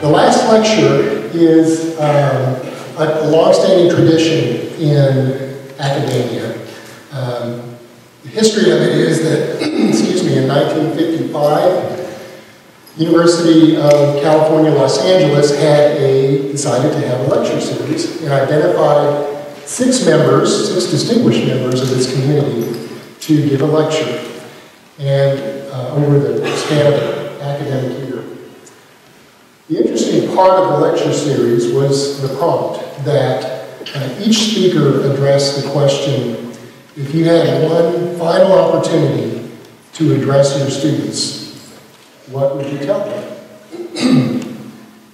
The last lecture is a long-standing tradition in academia. The history of it is that, excuse me, in 1955, University of California, Los Angeles decided to have a lecture series and identified six distinguished members of this community to give a lecture and over the span of an academic year. The interesting part of the lecture series was the prompt that each speaker addressed the question, if you had one final opportunity to address your students, what would you tell them?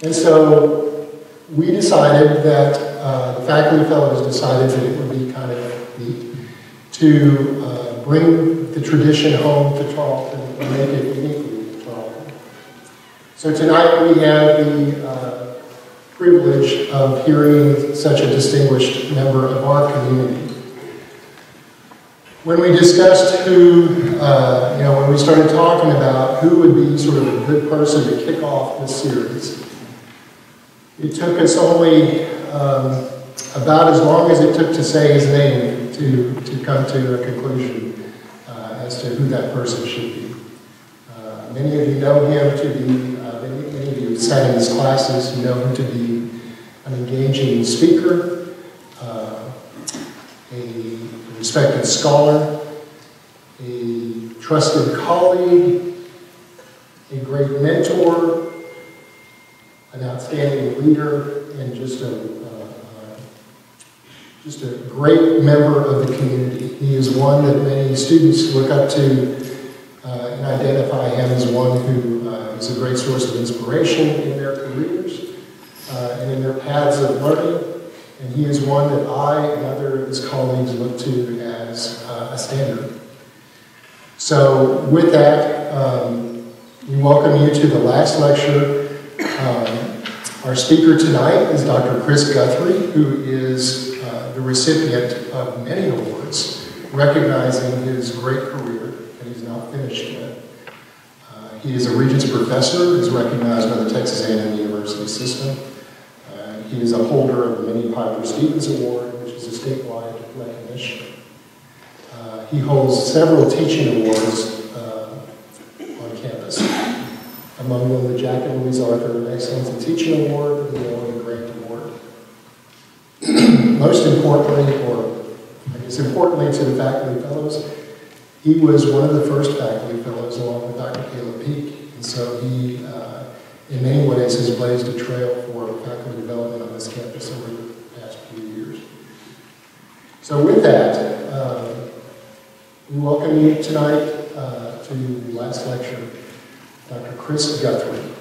And so we decided that, the faculty fellows decided that it would be kind of neat to bring the tradition home to Tarleton and make it uniquely Tarleton. So tonight we have the privilege of hearing such a distinguished member of our community. When we discussed when we started talking about who would be sort of a good person to kick off this series, it took us only about as long as it took to say his name to come to a conclusion as to who that person should be. Many of you know him to be, many of you have sat in his classes, you know him to be an engaging speaker, a respected scholar, a trusted colleague, a great mentor, an outstanding leader, and just a great member of the community. He is one that many students look up to and identify him as one who is a great source of inspiration in their careers and in their paths of learning. And he is one that I and other of his colleagues look to as a standard. So with that, we welcome you to the last lecture. Our speaker tonight is Dr. Chris Guthrie, who is the recipient of many awards, recognizing his great career, and he's not finished yet. He is a Regents Professor, is recognized by the Texas A&M University system. He is a holder of the Minnie Piper Stevens Award, which is a statewide recognition. He holds several teaching awards on campus, among them the Jack and Louise Arthur Excellence in Teaching Award and the Ellen Grant Award. Most importantly, or I guess importantly to the faculty fellows, he was one of the first faculty fellows along with Dr. Caleb Peak, and so he in many ways has blazed a trail for faculty development on this campus over the past few years. So with that, we welcome you tonight to the last lecture, Dr. Chris Guthrie.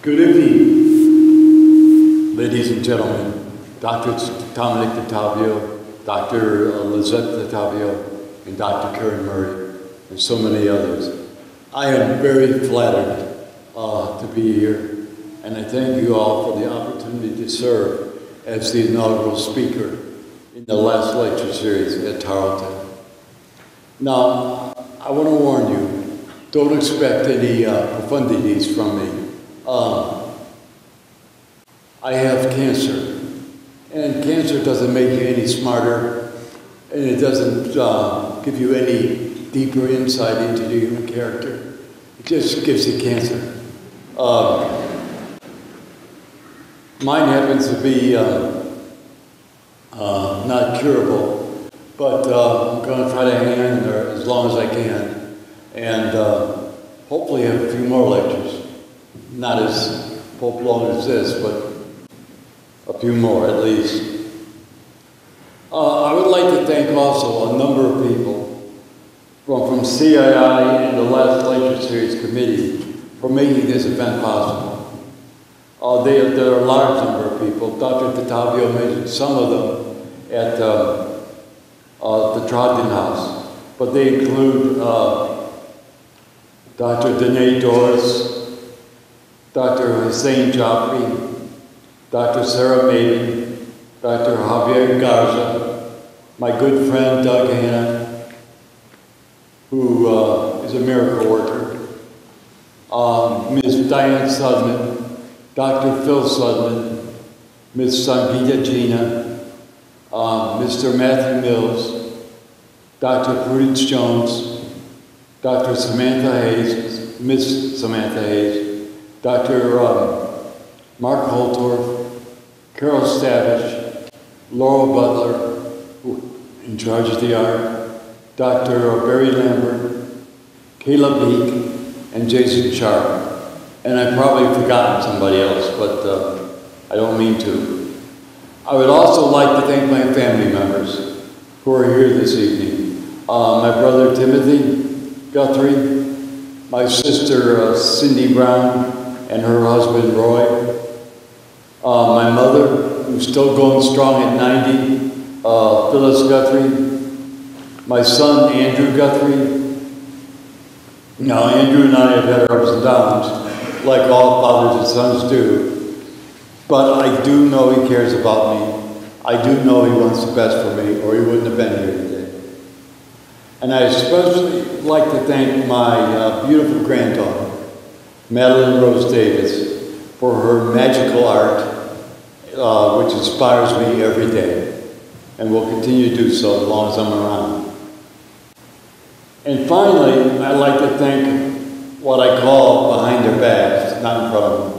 Good evening, ladies and gentlemen. Dr. Dominic DeTavio, Dr. Lizette DeTavio, and Dr. Karen Murray, and so many others. I am very flattered to be here, and I thank you all for the opportunity to serve as the inaugural speaker in the last lecture series at Tarleton. Now, I want to warn you, don't expect any profundities from me. I have cancer, and cancer doesn't make you any smarter, and it doesn't give you any deeper insight into the human character. It just gives you cancer. Mine happens to be not curable, but I'm going to try to hang in there as long as I can, and hopefully have a few more lectures. Not as long as this, but a few more at least. I would like to thank also a number of people from CII and the last lecture series committee for making this event possible. There are a large number of people. Dr. DeTavio mentioned some of them at the Trogdon House, but they include Dr. Danae Doris, Dr. Hussein Jaffrey, Dr. Sarah Maiden, Dr. Javier Garza, my good friend Doug Hanna, who is a miracle worker, Ms. Diane Sudman, Dr. Phil Sudman, Ms. Sangeeta Gina, Mr. Matthew Mills, Dr. Prudence Jones, Dr. Samantha Hayes, Ms. Samantha Hayes, Dr. Mark Holtorf, Carol Stavish, Laurel Butler, who in charge of the art, Dr. Barry Lambert, Caleb Meek, and Jason Sharp. And I've probably forgotten somebody else, but I don't mean to. I would also like to thank my family members who are here this evening. My brother Timothy Guthrie, my sister Cindy Brown, and her husband Roy. My mother, who's still going strong at 90, Phyllis Guthrie. My son Andrew Guthrie. Now Andrew and I have had our ups and downs, like all fathers and sons do. But I do know he cares about me. I do know he wants the best for me, or he wouldn't have been here today. And I especially like to thank my beautiful granddaughter, Madeline Rose Davis, for her magical art, which inspires me every day, and will continue to do so as long as I'm around. And finally, I'd like to thank what I call behind their backs, not in front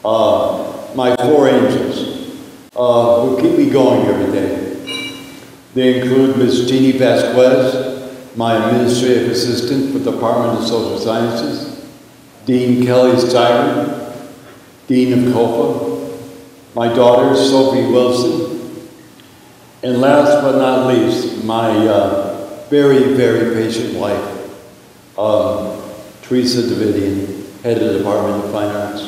of them, my four angels, who keep me going every day. They include Ms. Jeannie Vasquez, my administrative assistant for the Department of Social Sciences, Dean Kelly Styron, Dean of COFA, my daughter Sophie Wilson, and last but not least, my very, very patient wife, Teresa Davidian, head of the Department of Fine Arts.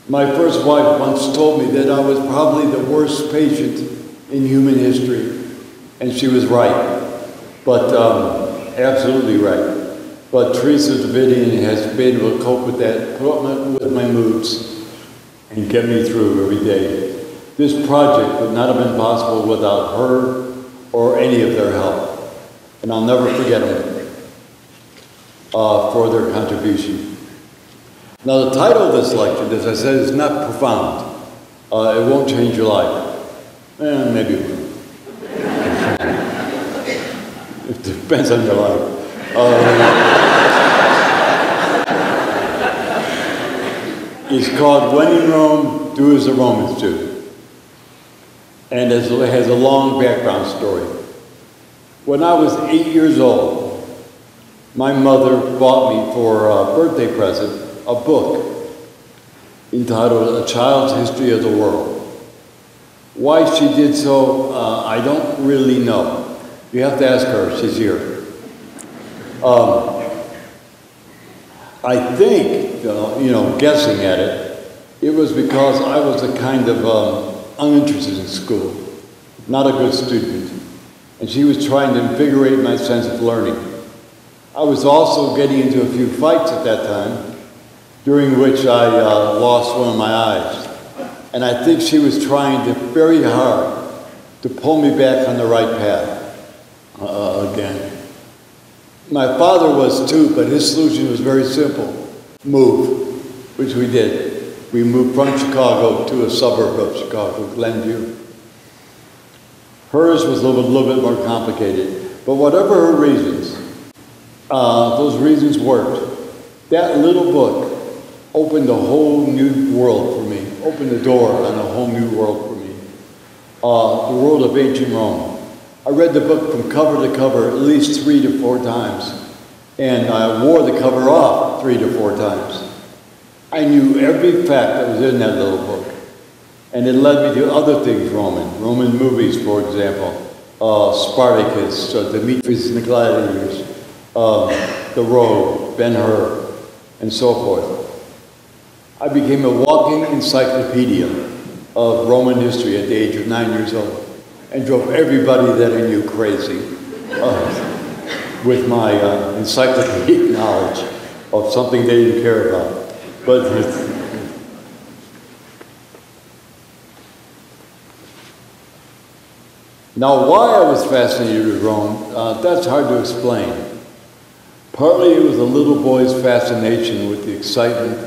My first wife once told me that I was probably the worst patient in human history, and she was right, but absolutely right. But Teresa Davidian has been able to cope with that, put up with my moods, and get me through every day. This project would not have been possible without her or any of their help, and I'll never forget them for their contribution. Now the title of this lecture, as I said, is not profound. It won't change your life. Maybe it will. It depends on your life. It's called When in Rome, Do as the Romans Do. And it has a long background story. When I was 8 years old, my mother bought me for a birthday present a book entitled A Child's History of the World. Why she did so, I don't really know. You have to ask her, she's here. I I think, guessing at it, it was because I was a kind of uninterested in school, not a good student, and she was trying to invigorate my sense of learning. I was also getting into a few fights at that time, during which I lost one of my eyes. And I think she was trying very hard to pull me back on the right path again. My father was too, but his solution was very simple: move, which we did. We moved from Chicago to a suburb of Chicago, Glenview. Hers was a little bit more complicated, but whatever her reasons, those reasons worked. That little book opened a whole new world for me, opened the door on a whole new world for me, the world of ancient Rome. I read the book from cover to cover at least 3 to 4 times, and I wore the cover off 3 to 4 times. I knew every fact that was in that little book, and it led me to other things Roman movies, for example, Spartacus, Demetrius and the Gladiators, The Road, Ben-Hur, and so forth. I became a walking encyclopedia of Roman history at the age of 9 years old, and drove everybody that I knew crazy with my encyclopedic knowledge of something they didn't care about. But now, why I was fascinated with Rome, that's hard to explain. Partly it was a little boy's fascination with the excitement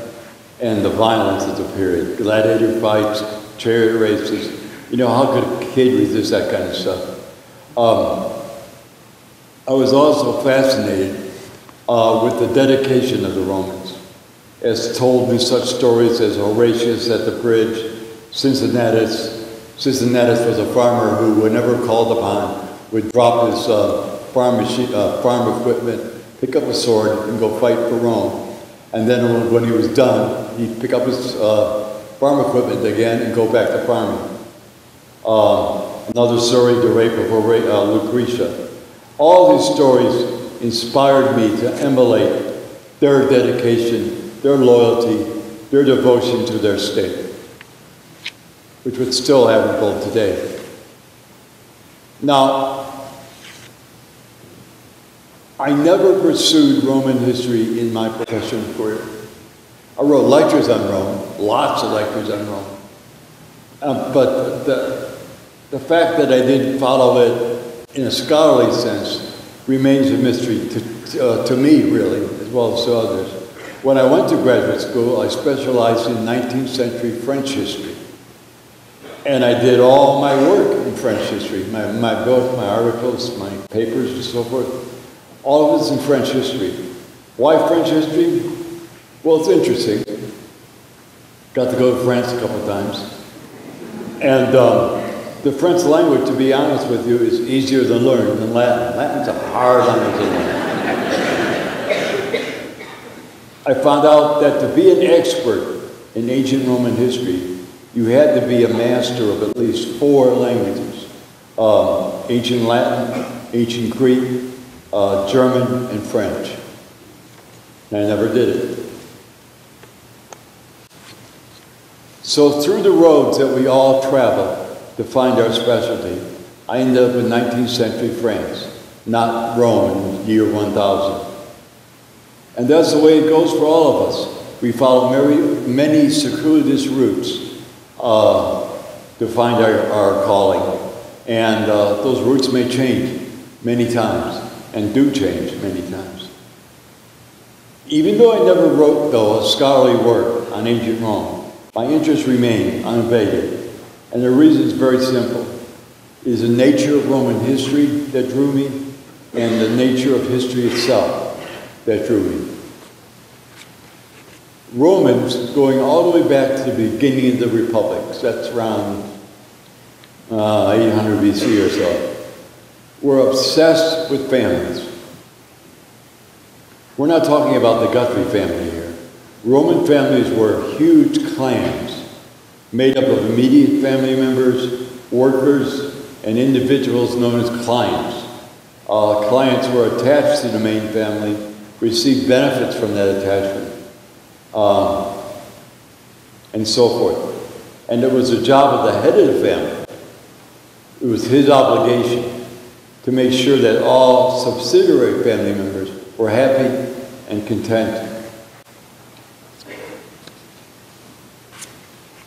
and the violence of the period. Gladiator fights, chariot races. How could a kid resist that kind of stuff? I was also fascinated with the dedication of the Romans, as told in such stories as Horatius at the bridge, Cincinnatus. Cincinnatus was a farmer who, whenever called upon, would drop his farm equipment, pick up a sword, and go fight for Rome. And then when he was done, he'd pick up his farm equipment again and go back to farming. Another story, the rape of Lucretia. All these stories inspired me to emulate their dedication, their loyalty, their devotion to their state, which would still admirable today. Now, I never pursued Roman history in my professional career. I wrote lectures on Rome, lots of lectures on Rome. But the fact that I didn't follow it in a scholarly sense remains a mystery to me, really, as well as to others. When I went to graduate school, I specialized in 19th century French history. And I did all my work in French history, my book, my articles, my papers, and so forth. All of it's in French history. Why French history? Well, it's interesting. Got to go to France a couple of times. And the French language, to be honest with you, is easier to learn than Latin. Latin's a hard language to learn. I found out that to be an expert in ancient Roman history, you had to be a master of at least 4 languages. Ancient Latin, ancient Greek, German, and French. And I never did it. So through the roads that we all travel to find our specialty, I ended up in 19th century France, not Rome in the year 1000. And that's the way it goes for all of us. We follow many circuitous routes to find our calling. And those routes may change many times, and do change many times. Even though I never wrote, though, a scholarly work on ancient Rome, my interest remained unabated. And the reason is very simple. It is the nature of Roman history that drew me, and the nature of history itself that drew me. Romans, going all the way back to the beginning of the Republic, that's around 800 BC or so, were obsessed with families. We're not talking about the Guthrie family here. Roman families were huge clans made up of immediate family members, workers, and individuals known as clients. Clients were attached to the main family, received benefits from that attachment, and so forth. And it was the job of the head of the family. It was his obligation to make sure that all subsidiary family members were happy and content.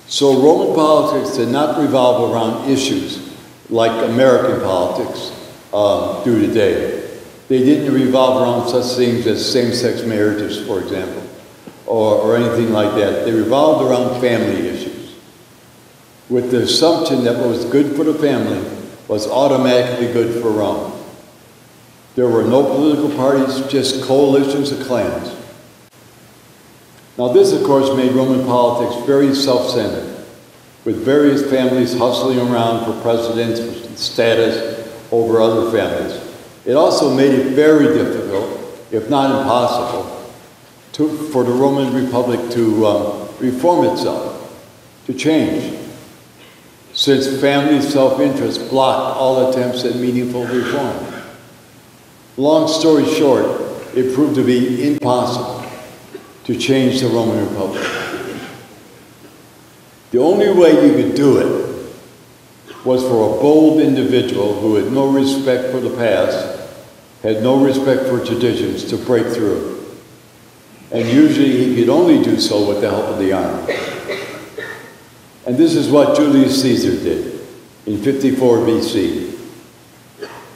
So Roman politics did not revolve around issues like American politics do today. They didn't revolve around such things as same-sex marriages, for example, or anything like that. They revolved around family issues, with the assumption that what was good for the family was automatically good for Rome. There were no political parties, just coalitions of clans. Now this, of course, made Roman politics very self-centered, with various families hustling around for precedence, for status over other families. It also made it very difficult, if not impossible, for the Roman Republic to reform itself, to change, since family self-interest blocked all attempts at meaningful reform. Long story short, it proved to be impossible to change the Roman Republic. The only way you could do it was for a bold individual who had no respect for the past, had no respect for traditions, to break through. And usually he could only do so with the help of the army. And this is what Julius Caesar did in 54 BC.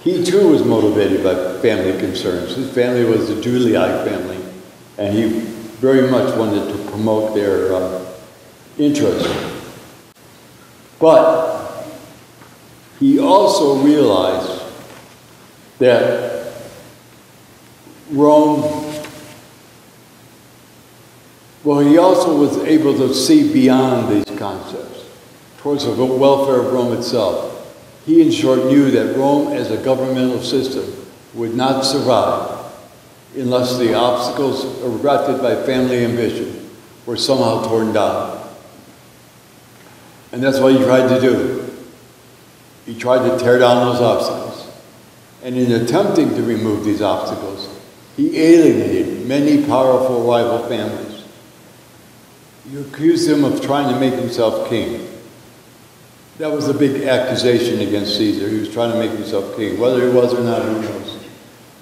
He too was motivated by family concerns. His family was the Julii family, and he very much wanted to promote their interests. But he also realized that Rome, well, he also was able to see beyond these concepts towards the welfare of Rome itself. He, in short, knew that Rome as a governmental system would not survive unless the obstacles erected by family ambition were somehow torn down. And that's what he tried to do. He tried to tear down those obstacles. And in attempting to remove these obstacles, he alienated many powerful rival families. You accused him of trying to make himself king. That was a big accusation against Caesar. He was trying to make himself king. Whether he was or not, who knows?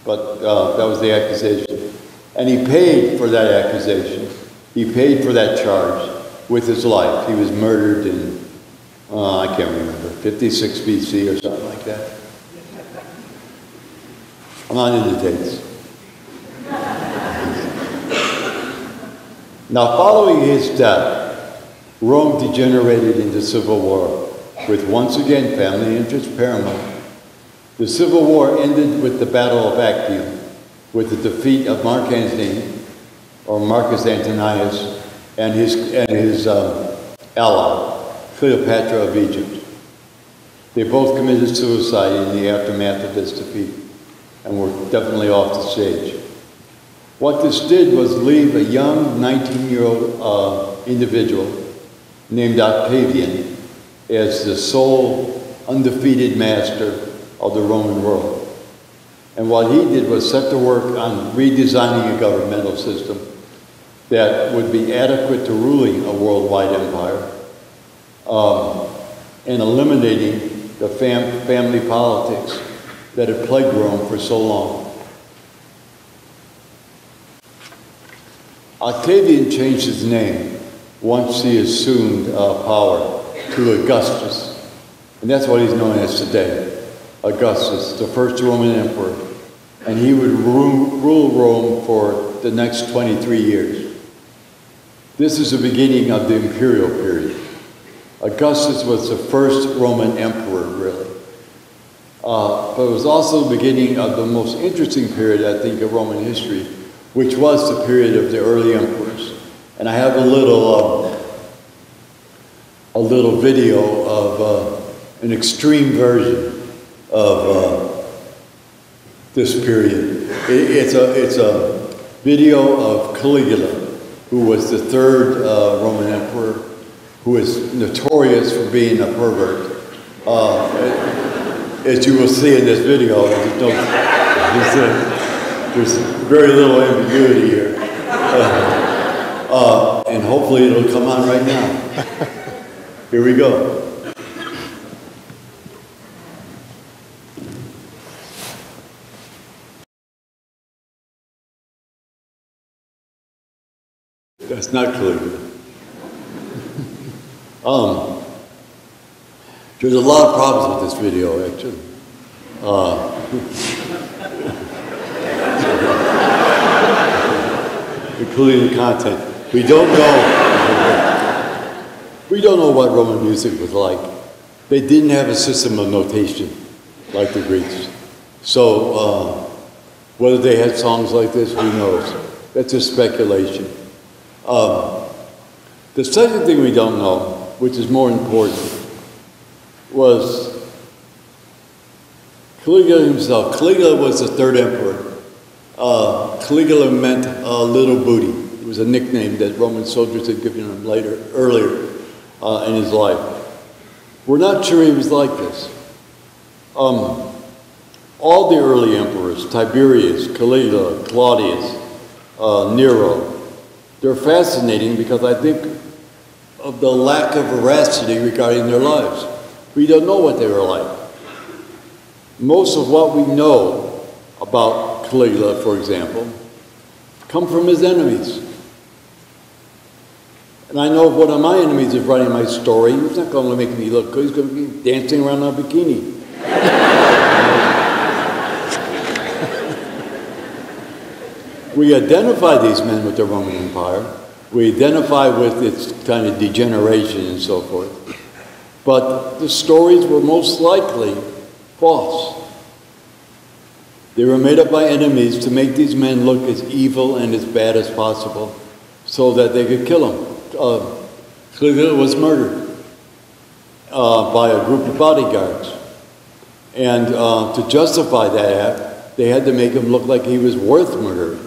But that was the accusation. And he paid for that accusation. He paid for that charge with his life. He was murdered in, I can't remember, 56 BC or something like that. I'm not into dates. Now, following his death, Rome degenerated into civil war, with once again family interest paramount. The Civil War ended with the Battle of Actium, with the defeat of Mark Antony, or Marcus Antonius, and his ally, Cleopatra of Egypt. They both committed suicide in the aftermath of this defeat, and were definitely off the stage. What this did was leave a young 19-year-old individual named Octavian as the sole undefeated master of the Roman world. And what he did was set to work on redesigning a governmental system that would be adequate to ruling a worldwide empire, and eliminating the family politics that had plagued Rome for so long. Octavian changed his name once he assumed power to Augustus, and that's what he's known as today. Augustus, the first Roman emperor, and he would rule Rome for the next 23 years. This is the beginning of the imperial period. Augustus was the first Roman emperor, really. But it was also the beginning of the most interesting period, I think, of Roman history, which was the period of the early emperors. And I have a little video of an extreme version of this period. It's a video of Caligula, who was the third Roman emperor, who is notorious for being a pervert. As you will see in this video, there's very little ambiguity here. And hopefully it'll come on right now. Here we go. That's not clear. There's a lot of problems with this video, actually. Including the content. We don't know what Roman music was like. They didn't have a system of notation like the Greeks. So whether they had songs like this, who knows? That's just speculation. The second thing we don't know, which is more important, was Caligula himself. Caligula was the third emperor. Caligula meant little booty. It was a nickname that Roman soldiers had given him earlier in his life. We're not sure he was like this. All the early emperors, Tiberius, Caligula, Claudius, Nero, they're fascinating because I think of the lack of veracity regarding their lives. We don't know what they were like. Most of what we know about Caligula, for example, come from his enemies. And I know if one of my enemies is writing my story, he's not going to make me look good. He's going to be dancing around in a bikini. We identify these men with the Roman Empire. We identify with its kind of degeneration and so forth. But the stories were most likely false. They were made up by enemies to make these men look as evil and as bad as possible so that they could kill him. Caligula was murdered by a group of bodyguards. And to justify that act, they had to make him look like he was worth murder,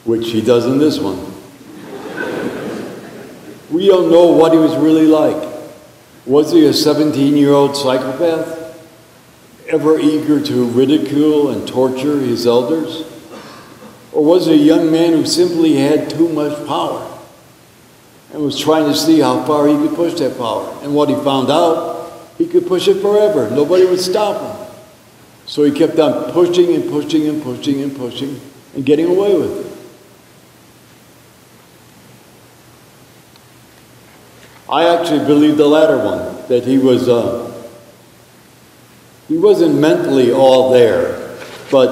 which he does in this one. We don't know what he was really like. Was he a 17-year-old psychopath, ever eager to ridicule and torture his elders? Or was he a young man who simply had too much power and was trying to see how far he could push that power? And what he found out, he could push it forever. Nobody would stop him. So he kept on pushing and pushing and pushing and pushing and getting away with it. I actually believe the latter one, that he wasn't mentally all there, but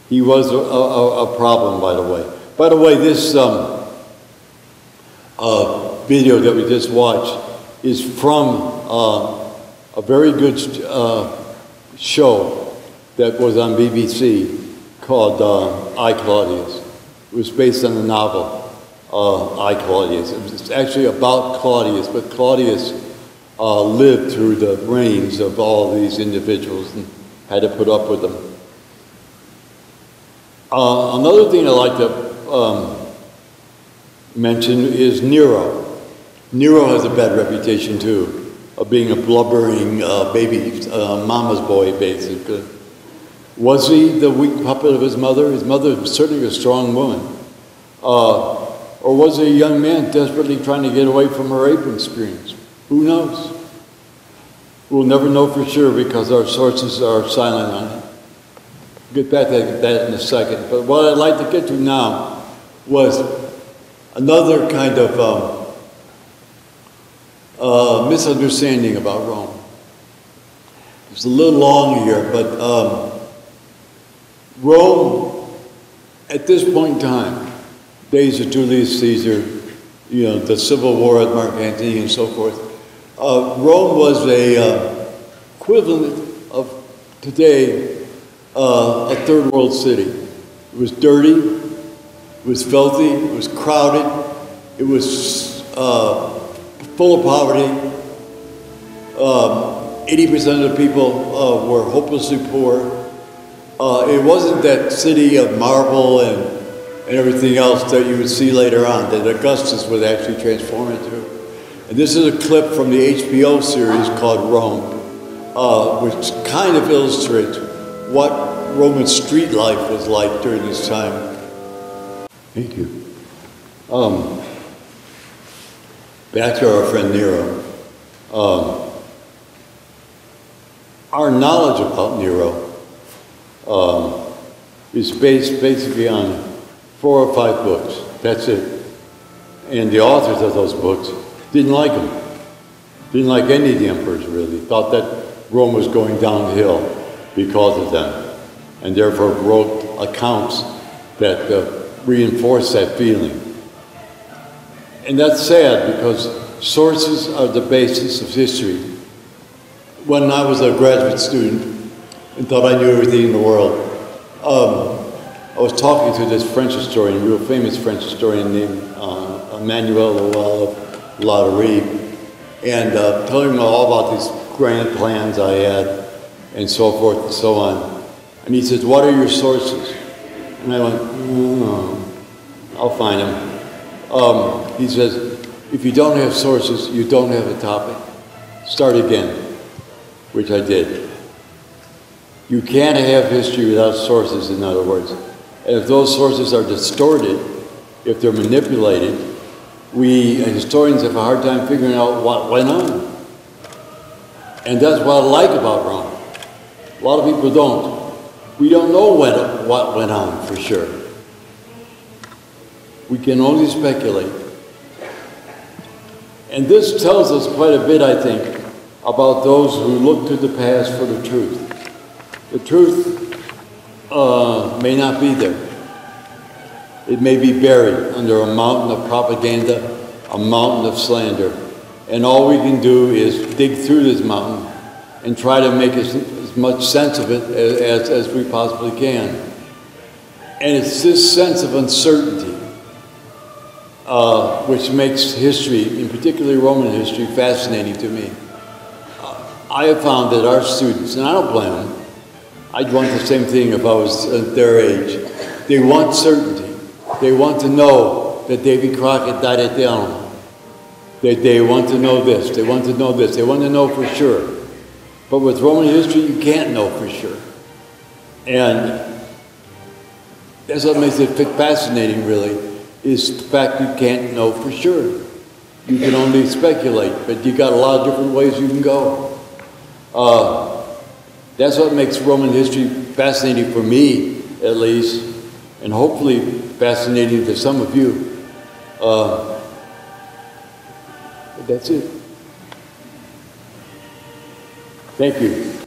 he was a problem, by the way. By the way, this video that we just watched is from a very good show that was on BBC called I, Claudius. It was based on the novel I, Claudius. It was actually about Claudius, but Claudius lived through the reigns of all these individuals and had to put up with them. Another thing I'd like to mention is Nero. Nero has a bad reputation too, of being a blubbering baby, mama's boy, basically. Was he the weak puppet of his mother? His mother was certainly a strong woman. Or was he a young man desperately trying to get away from her apron strings? Who knows? We'll never know for sure because our sources are silent on it. We'll get back to that in a second. But what I'd like to get to now was another kind of misunderstanding about Rome. It's a little long here, but Rome, at this point in time, days of Julius Caesar, you know, the Civil War with Mark Antony and so forth, Rome was a equivalent of today a third world city. It was dirty, it was filthy, it was crowded, it was full of poverty. 80% of the people were hopelessly poor. It wasn't that city of marble and everything else that you would see later on, that Augustus would actually transform into. And this is a clip from the HBO series called Rome, which kind of illustrates what Roman street life was like during this time. Thank you. Back to our friend Nero. Our knowledge about Nero is based basically on 4 or 5 books. That's it. And the authors of those books didn't like him. Didn't like any of the emperors, really. Thought that Rome was going downhill because of them. And therefore wrote accounts that reinforce that feeling. And that's sad because sources are the basis of history. When I was a graduate student and thought I knew everything in the world, I was talking to this French historian, a real famous French historian named Emmanuel Latterie, and telling him all about these grand plans I had and so forth and so on. And he says, "What are your sources?" And I went, I'll find them. He says, "If you don't have sources, you don't have a topic. Start again," which I did. You can't have history without sources, in other words. And if those sources are distorted, if they're manipulated, we historians have a hard time figuring out what went on. And that's what I like about Rome. A lot of people don't. We don't know what went on for sure. We can only speculate. And this tells us quite a bit, I think, about those who look to the past for the truth. The truth may not be there. It may be buried under a mountain of propaganda, a mountain of slander. And all we can do is dig through this mountain and try to make as much sense of it as we possibly can. And it's this sense of uncertainty which makes history, in particularly Roman history, fascinating to me. I have found that our students, and I don't blame them, I'd want the same thing if I was their age. They want certainty. They want to know that Davy Crockett died at the Alamo. They want to know this. They want to know this. They want to know for sure. But with Roman history, you can't know for sure. And that's what makes it fascinating, really, is the fact you can't know for sure. You can only speculate, but you got a lot of different ways you can go. That's what makes Roman history fascinating for me, at least, and hopefully fascinating to some of you. That's it. Thank you.